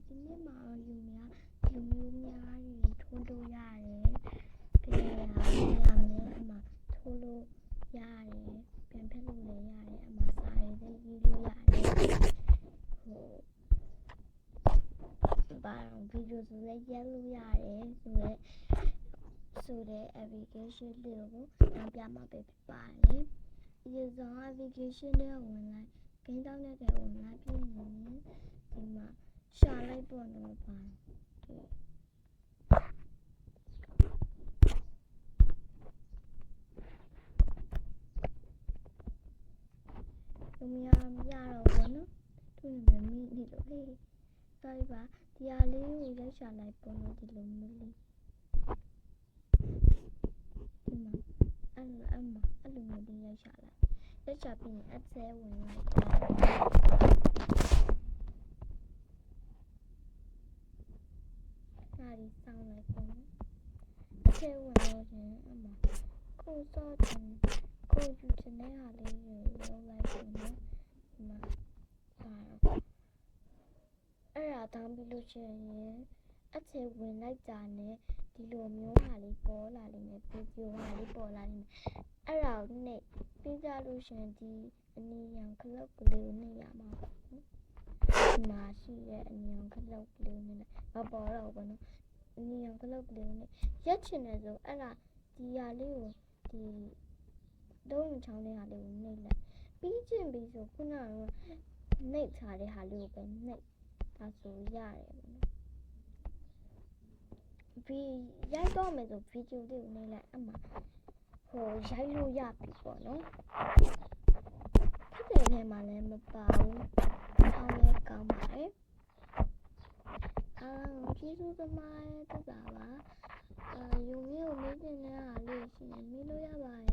ဒီနေ့မှာယူများတွေထိုးလို့ရတယ်ဘယ်ရမယ်အမထိုးလို့ရတယ်ပြန်ဖက်လို့လည်းရတယ်အမစာရေးသိရေးလို့ရတယ်ဘာဗီဒီယိုဆိုလည်းရိုက်လို့ရတယ်ဆိုတဲ့ application လေးကိုနောက်ပြမှာပဲဖြစ်ပါတယ်ဒီဆောင် application လေးကိုဝင်လိုက်ဂိမ်းတောင်းတဲ့ဝင်လိုက်ပြီးရင်ဒီမှာရှာလိုက်ပေါ့နော်ပါဒီမရတော့ဘောနော်သူ့နာမည်မိနေလို့ဟေးsorry ပါဒီဟာလေးကိုရိုက်ရှာလိုက်ပေါ့နော်ဒီလိုမျိုးလေးဒီမှာအဲ့လိုမျိုးလေးရိုက်ရှာလိုက်ရိုက်ရှာပြီးရင်အဆဲဝင်လိုက်ဒါဒီဆောင်းလိုက်ပေါ့နော်အဆဲဝင်တော့ရင်အမကိုစောတင်ကိုယူချင်တဲ့ဟာလေးကိုလုပ်လိုက်ပေါ့နော်ဒီမှာအဲ့ဒါတောင်းပြီးလို့ရှိရင်အချေဝင်လိုက်ကြနဲ့ဒီလိုမျိုးဟာလေးပေါ်လာလိမ့်မယ်ဗီဒီယိုဟာလေးပေါ်လာလိမ့်မယ်အဲ့ဒါကိုနှိပ်ပြီးကြလို့ရှိရင်ဒီအနီရောင်ခလုတ်ကလေးကိုနှိပ်ရမှာပေါ့နော်ဒီမှာရှိတဲ့အနီရောင်ခလုတ်ကလေးကိုနှိပ်မပေါ်တော့ဘူးပေါ့နော်အနီရောင်ခလုတ်ကလေးကိုနှိပ်ရက်ချင်တယ်ဆိုအဲ့ဒါဒီဟာလေးကိုဒီလုံးချောင်းလေးဟာလေးကိုနှိပ်လိုက်ပြီးကျင်ပြီးဆိုခုနကနှိပ်ထားတဲ့ဟာလေးကိုပဲနှိပ်ဒါဆိုရတယ်ပေါ့နော်ရိုက်တော့မယ်ဆိုဗီဒီယိုလေးကိုနှိပ်လိုက်အမှရိုက်လို့ရပြီပေါ့နော်ခက်တဲ့ထဲမှာလည်းမပါဘူးအောင်းလည်းကောင်းပါတယ်ကျေးဇူးသမားရဲ့တက်တာပါယူမျိုးမေးတင်တဲ့ဟာလေးရှင်မေးလို့ရပါတယ်